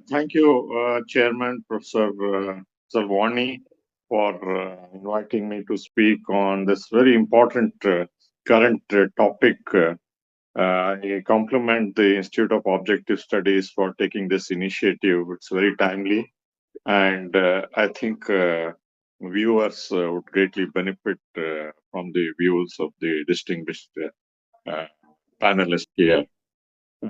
Thank you, Chairman Professor Salwani, for inviting me to speak on this very important current topic. I compliment the Institute of Objective Studies for taking this initiative. It's very timely, and I think viewers would greatly benefit from the views of the distinguished panelists here.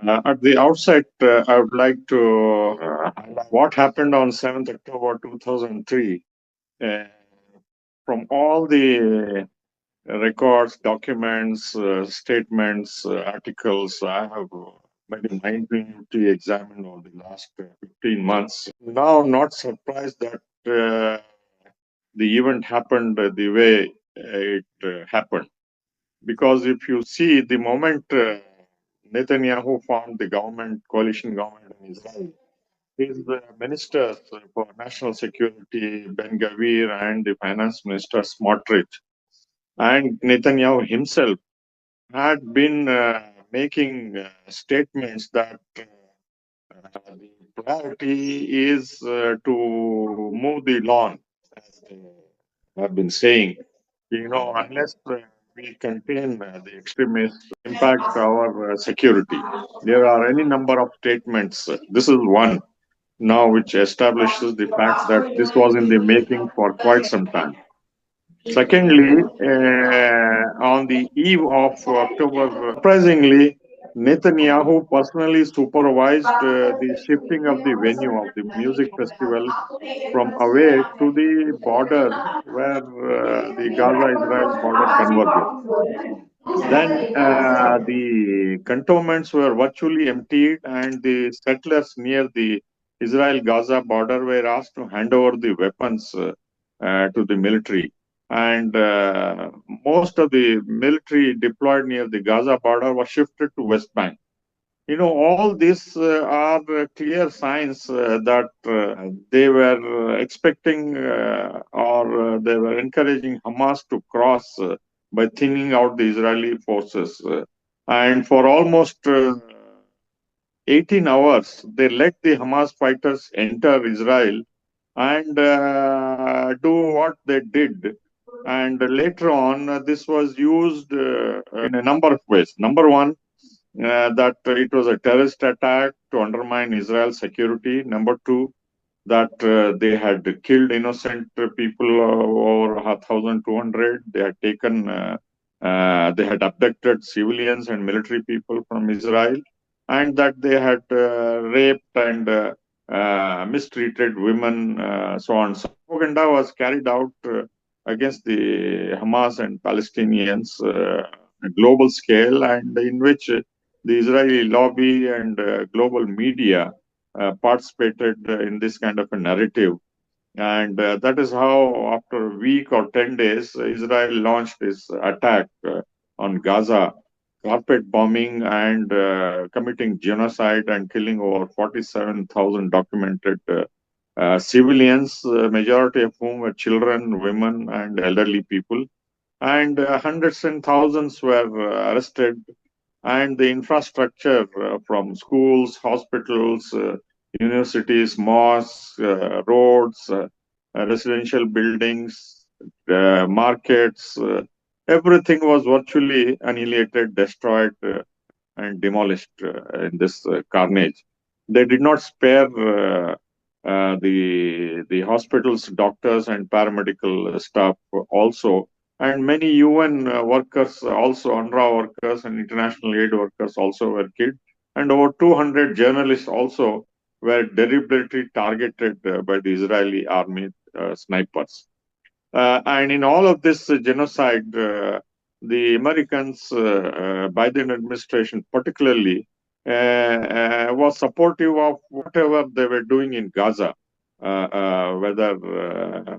At the outset, I would like to highlight what happened on 7th October 2003. Uh, from all the records, documents, statements, articles I have made a minutely examined over the last 15 months. Now, not surprised that the event happened the way it happened. Because if you see the moment Netanyahu formed the government, coalition government in Israel, his ministers for national security, Ben Gavir, and the finance minister, Smotrich, and Netanyahu himself had been making statements that the priority is to move the lawn, as they have been saying. Unless we contain the extremists, impact our security. There are any number of statements. This is one now which establishes the fact that this was in the making for quite some time. Secondly, on the eve of October, surprisingly, Netanyahu personally supervised the shifting of the venue of the music festival from away to the border where the Gaza-Israel border converges. Then the cantonments were virtually emptied, and the settlers near the Israel-Gaza border were asked to hand over the weapons to the military. And most of the military deployed near the Gaza border was shifted to West Bank. All these are clear signs that they were expecting or they were encouraging Hamas to cross by thinning out the Israeli forces. And for almost 18 hours, they let the Hamas fighters enter Israel and do what they did. And later on, this was used in a number of ways. Number one, that it was a terrorist attack to undermine Israel's security. Number two, that they had killed innocent people over 1,200. They had they had abducted civilians and military people from Israel, and that they had raped and mistreated women, so on. So propaganda was carried out against the Hamas and Palestinians at global scale, and in which the Israeli lobby and global media participated in this kind of a narrative. And that is how, after a week or 10 days, Israel launched this attack on Gaza, carpet bombing and committing genocide and killing over 47,000 documented civilians, majority of whom were children, women, and elderly people. And hundreds and thousands were arrested, and the infrastructure from schools, hospitals, universities, mosques, roads, residential buildings, markets, everything was virtually annihilated, destroyed, and demolished in this carnage. They did not spare the hospitals, doctors, and paramedical staff also. And many UN workers, also UNRWA workers and international aid workers also were killed. And over 200 journalists also were deliberately targeted by the Israeli army snipers. And in all of this genocide, the Americans, Biden administration particularly, was supportive of whatever they were doing in Gaza, whether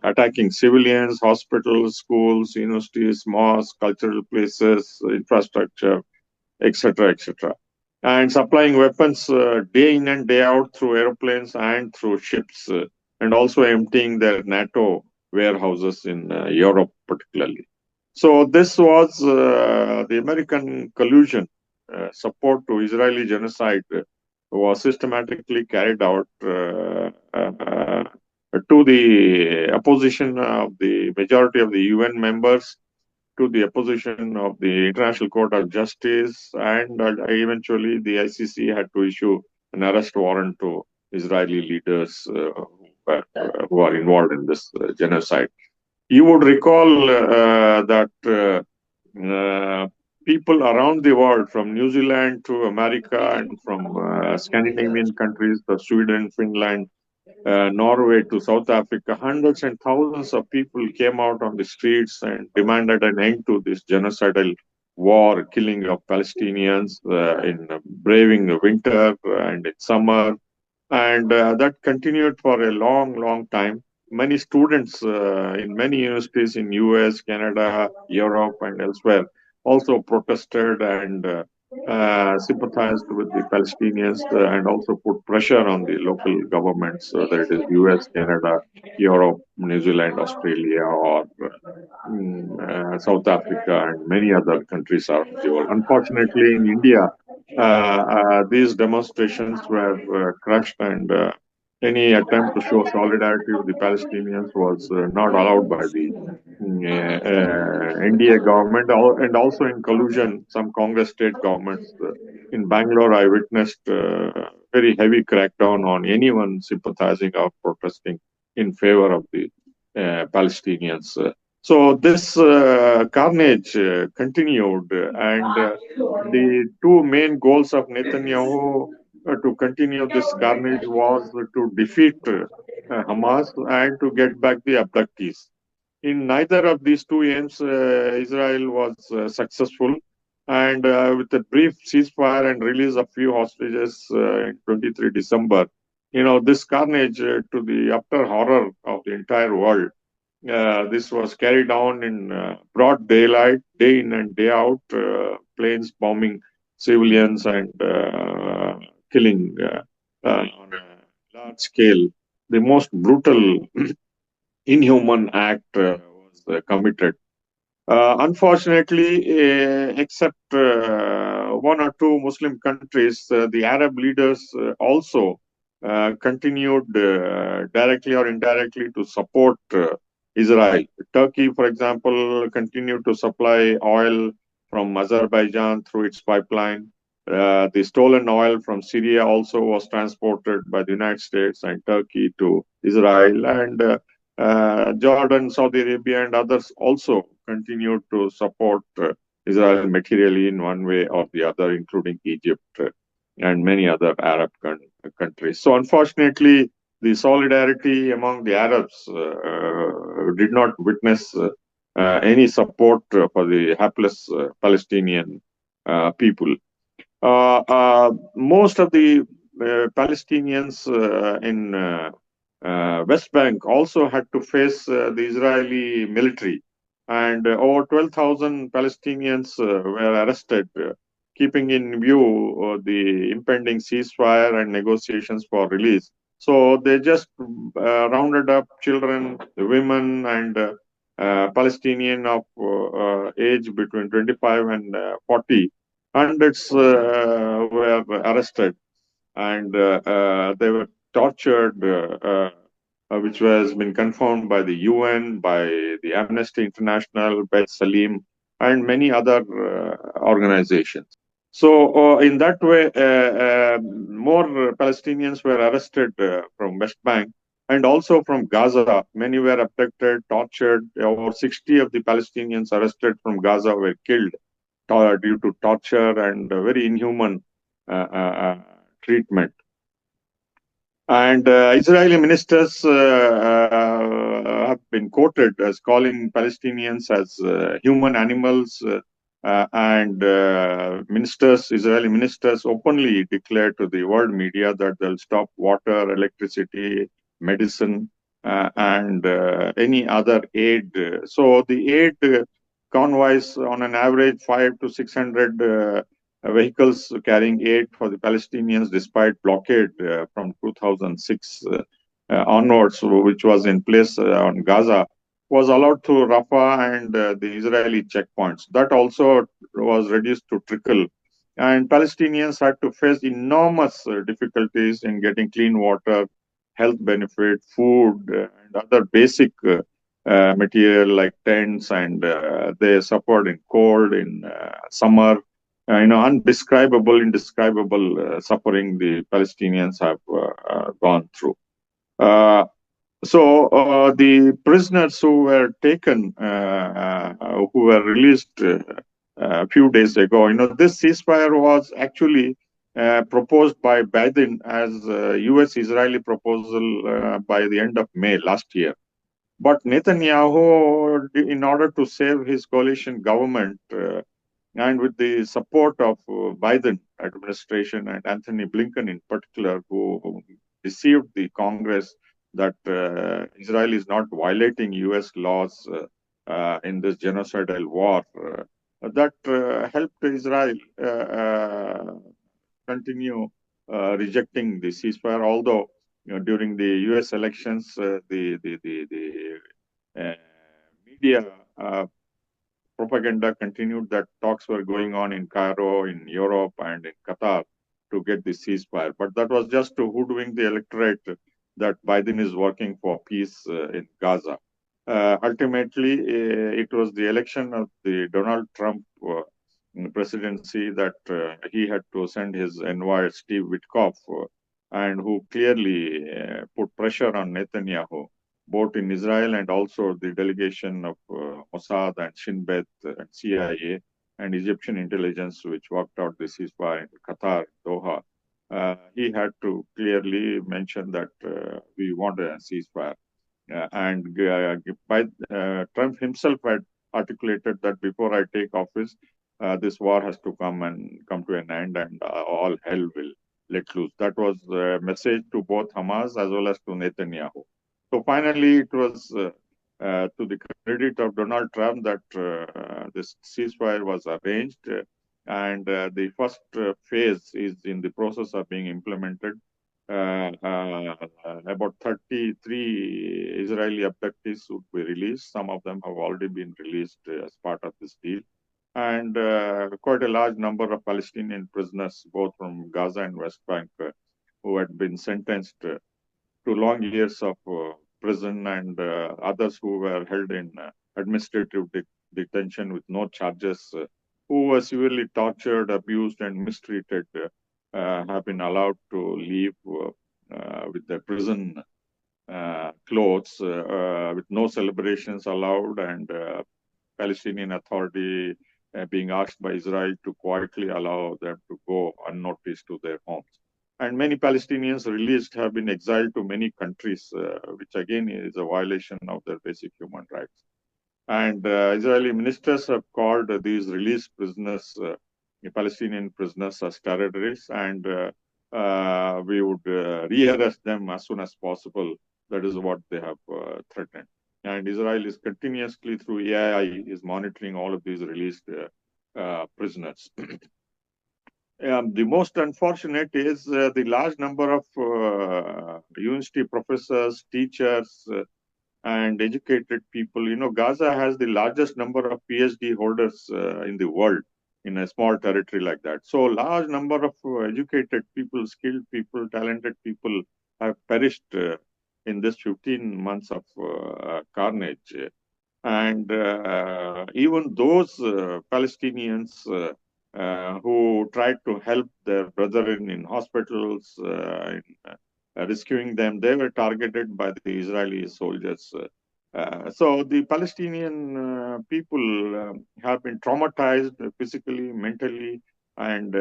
attacking civilians, hospitals, schools, universities, mosques, cultural places, infrastructure, etc., etc., and supplying weapons day in and day out through airplanes and through ships, and also emptying their NATO warehouses in Europe, particularly. So this was the American collusion, support to Israeli genocide was systematically carried out to the opposition of the majority of the UN members, to the opposition of the International Court of Justice, and eventually the ICC had to issue an arrest warrant to Israeli leaders who are involved in this genocide. You would recall that people around the world, from New Zealand to America and from Scandinavian countries, to Sweden, Finland, Norway to South Africa, hundreds and thousands of people came out on the streets and demanded an end to this genocidal war, killing of Palestinians in braving winter and in summer. And that continued for a long, long time. Many students in many universities in US, Canada, Europe, and elsewhere also protested and sympathized with the Palestinians and also put pressure on the local governments, whether it is US, Canada, Europe, New Zealand, Australia, or South Africa, and many other countries around the world. Unfortunately, in India, these demonstrations were crushed, and any attempt to show solidarity with the Palestinians was not allowed by the NDA government, and also in collusion, some Congress state governments. In Bangalore, I witnessed very heavy crackdown on anyone sympathizing or protesting in favor of the Palestinians. So this carnage continued, and the two main goals of Netanyahu to continue this carnage was to defeat Hamas and to get back the abductees. In neither of these two aims, Israel was successful. And with a brief ceasefire and release of few hostages in 23 December, this carnage to the utter horror of the entire world. This was carried on in broad daylight, day in and day out, planes bombing civilians and killing on a large scale. The most brutal, inhuman act was committed. Unfortunately, except one or two Muslim countries, the Arab leaders also continued directly or indirectly to support Israel. Turkey, for example, continued to supply oil from Azerbaijan through its pipeline. The stolen oil from Syria also was transported by the United States and Turkey to Israel, and Jordan, Saudi Arabia, and others also continued to support Israel materially in one way or the other, including Egypt and many other Arab countries. So, unfortunately, the solidarity among the Arabs did not witness any support for the hapless Palestinian people. Most of the Palestinians in West Bank also had to face the Israeli military, and over 12,000 Palestinians were arrested, keeping in view the impending ceasefire and negotiations for release. So they just rounded up children, women, and Palestinian of age between 25 and 40. Hundreds were arrested, and they were tortured, which has been confirmed by the UN, by the Amnesty International, by Salim, and many other organizations. So, in that way, more Palestinians were arrested from West Bank and also from Gaza. Many were abducted, tortured. Over 60 of the Palestinians arrested from Gaza were killed due to torture and very inhuman treatment. And Israeli ministers have been quoted as calling Palestinians as human animals, and Israeli ministers openly declared to the world media that they'll stop water, electricity, medicine, and any other aid. So the aid convoys, on an average, 500 to 600 vehicles carrying aid for the Palestinians, despite blockade from 2006 onwards, which was in place on Gaza, was allowed to Rafah and the Israeli checkpoints. That also was reduced to trickle And Palestinians had to face enormous difficulties in getting clean water, health benefit, food, and other basic material like tents, and they suffered in cold, in summer. Indescribable suffering the Palestinians have gone through. The prisoners who were taken, who were released a few days ago, this ceasefire was actually proposed by Biden as a U.S.-Israeli proposal by the end of May last year. But Netanyahu, in order to save his coalition government, and with the support of Biden administration and Anthony Blinken in particular, who deceived the Congress that Israel is not violating U.S. laws in this genocidal war, that helped Israel continue rejecting the ceasefire. Although during the U.S. elections, the media propaganda continued that talks were going on in Cairo, in Europe, and in Qatar to get the ceasefire. But that was just to hoodwink the electorate that Biden is working for peace in Gaza. Ultimately, it was the election of the Donald Trump presidency that he had to send his envoy, Steve Witkoff, and who clearly put pressure on Netanyahu, both in Israel and also the delegation of Mossad and Shin Bet and CIA and Egyptian intelligence, which worked out the ceasefire in Qatar, Doha. He had to clearly mention that we want a ceasefire. Trump himself had articulated that before I take office, this war has to come to an end, and all hell will let loose. That was a message to both Hamas as well as to Netanyahu. So finally, it was to the credit of Donald Trump that this ceasefire was arranged, and the first phase is in the process of being implemented. About 33 Israeli abductees would be released. Some of them have already been released as part of this deal. And quite a large number of Palestinian prisoners, both from Gaza and West Bank, who had been sentenced to long years of prison, and others who were held in administrative detention with no charges, who were severely tortured, abused, and mistreated, have been allowed to leave with their prison clothes, with no celebrations allowed, and Palestinian Authority being asked by Israel to quietly allow them to go unnoticed to their homes. And many Palestinians released have been exiled to many countries, which again is a violation of their basic human rights. And Israeli ministers have called these released prisoners, Palestinian prisoners, as terrorists, and we would rearrest them as soon as possible. That is what they have threatened. And Israel is continuously, through AII, is monitoring all of these released prisoners. The most unfortunate is the large number of university professors, teachers, and educated people. Gaza has the largest number of PhD holders in the world in a small territory like that. So large number of educated people, skilled people, talented people have perished in this 15 months of carnage. And even those Palestinians who tried to help their brethren in hospitals, rescuing them, they were targeted by the Israeli soldiers. So the Palestinian people have been traumatized physically, mentally, and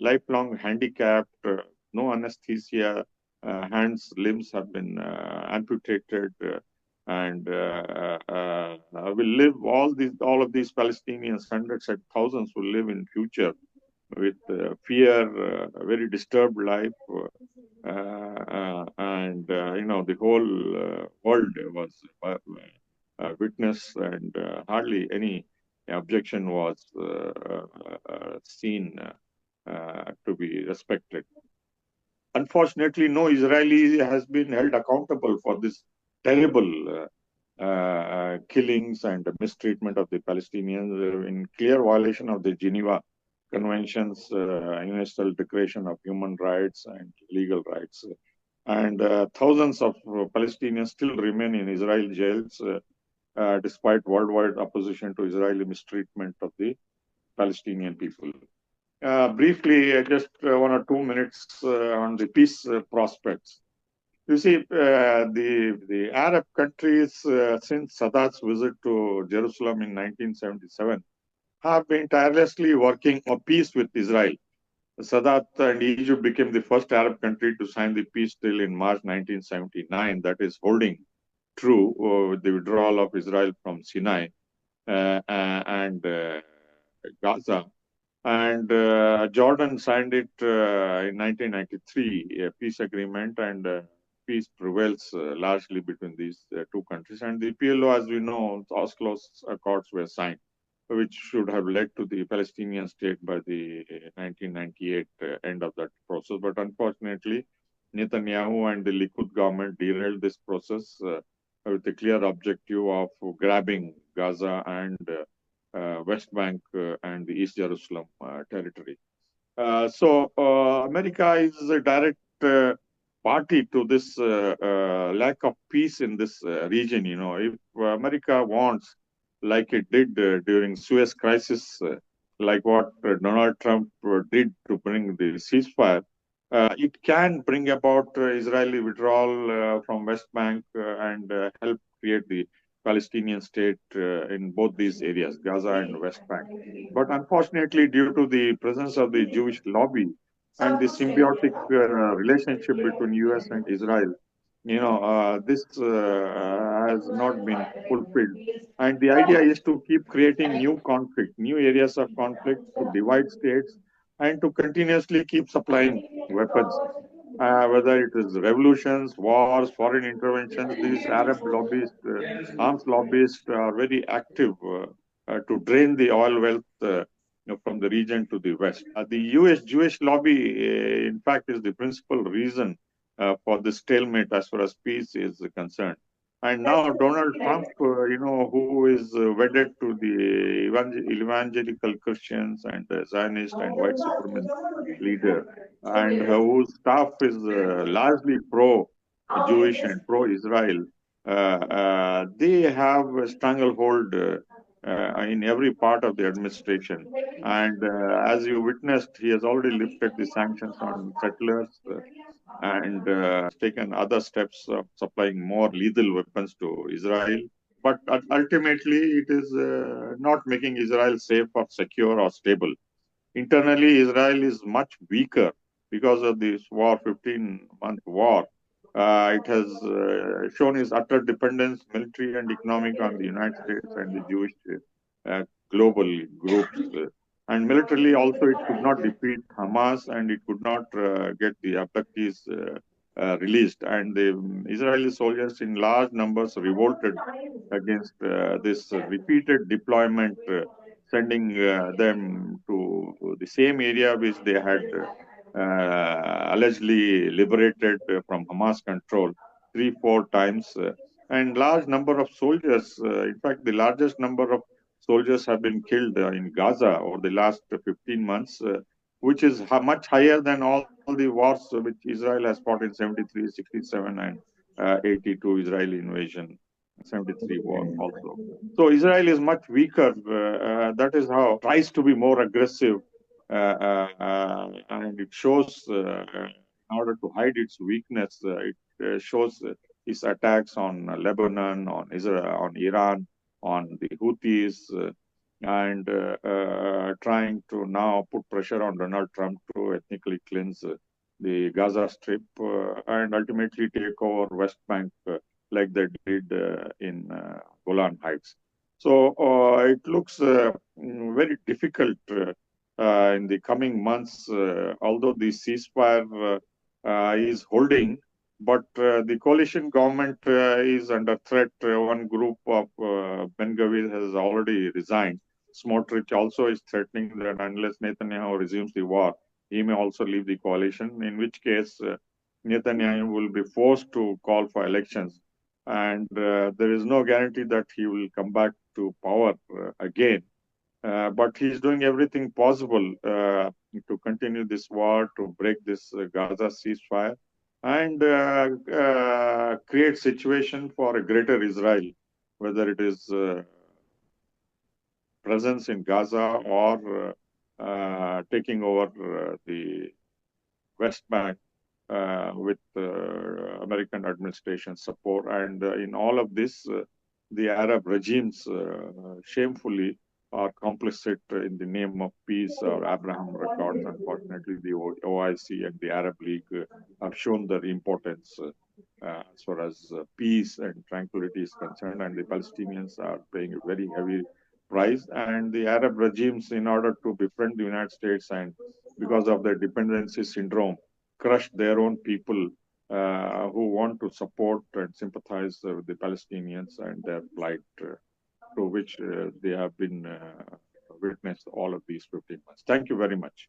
lifelong handicapped, no anesthesia, hands, limbs have been amputated, and will live all of these Palestinians, hundreds and thousands, will live in future with fear, a very disturbed life, and the whole world was witness, and hardly any objection was seen to be respected. Unfortunately, no Israeli has been held accountable for this terrible killings and mistreatment of the Palestinians in clear violation of the Geneva conventions, Universal Declaration of Human Rights and legal rights. And thousands of Palestinians still remain in Israel jails despite worldwide opposition to Israeli mistreatment of the Palestinian people. Briefly, just 1 or 2 minutes on the peace prospects. You see, the Arab countries, since Sadat's visit to Jerusalem in 1977, have been tirelessly working for peace with Israel. Sadat and Egypt became the first Arab country to sign the peace deal in March 1979, that is holding true with the withdrawal of Israel from Sinai and Gaza. And Jordan signed it in 1993, a peace agreement, and peace prevails largely between these two countries. And the PLO, as we know, the Oslo Accords were signed, which should have led to the Palestinian state by the 1998 end of that process. But unfortunately, Netanyahu and the Likud government derailed this process with the clear objective of grabbing Gaza and West Bank and the East Jerusalem territory. So America is a direct party to this lack of peace in this region. You know, if America wants, like it did during Suez crisis, like what Donald Trump did to bring the ceasefire, it can bring about Israeli withdrawal from West Bank and help create the Palestinian state in both these areas, Gaza and West Bank. But unfortunately, due to the presence of the Jewish lobby and the symbiotic relationship between US and Israel, this has not been fulfilled. And the idea is to keep creating new conflict, new areas of conflict to divide states and to continuously keep supplying weapons. Whether it is revolutions, wars, foreign interventions, these Arab lobbyists, arms lobbyists are very active to drain the oil wealth from the region to the west. The US Jewish lobby, in fact, is the principal reason for the stalemate as far as peace is concerned. And now Donald Trump, who is wedded to the evangelical Christians and Zionist and white supremacist leader, and whose staff is largely pro-Jewish and pro-Israel, they have a stranglehold in every part of the administration. And as you witnessed, he has already lifted the sanctions on settlers and taken other steps of supplying more lethal weapons to Israel. But ultimately, it is not making Israel safe or secure or stable. Internally, Israel is much weaker because of this war, 15-month war. It has shown its utter dependence, military and economic, on the United States and the Jewish global groups. And militarily, also, it could not defeat Hamas and it could not get the abductees released. And the Israeli soldiers in large numbers revolted against this repeated deployment, sending them to the same area which they had allegedly liberated from Hamas control 3-4 times. And large number of soldiers, in fact, the largest number of soldiers have been killed in Gaza over the last 15 months, which is much higher than all the wars which Israel has fought in 73, 67, and 82 Israeli invasion, 73 war also. So Israel is much weaker. That is how it tries to be more aggressive, and it shows in order to hide its weakness. It shows its attacks on Lebanon, on Israel, on Iran, on the Houthis, and trying to now put pressure on Donald Trump to ethnically cleanse the Gaza Strip and ultimately take over West Bank like they did in Golan Heights. So it looks very difficult in the coming months, although the ceasefire is holding, but the coalition government is under threat. One group of Ben Gvir has already resigned. Smotrich also is threatening that unless Netanyahu resumes the war, he may also leave the coalition, in which case Netanyahu will be forced to call for elections. And there is no guarantee that he will come back to power again. but he's doing everything possible to continue this war, to break this Gaza ceasefire, and create situation for a greater Israel, whether it is presence in Gaza or taking over the West Bank with American administration support. And in all of this, the Arab regimes shamefully are complicit in the name of peace or Abraham Accords. Unfortunately, the OIC and the Arab League have shown their importance as far as peace and tranquility is concerned, and the Palestinians are paying a very heavy price. And the Arab regimes, in order to befriend the United States and because of their dependency syndrome, crush their own people who want to support and sympathize with the Palestinians and their plight to which they have been witnessed all of these 15 months. Thank you very much.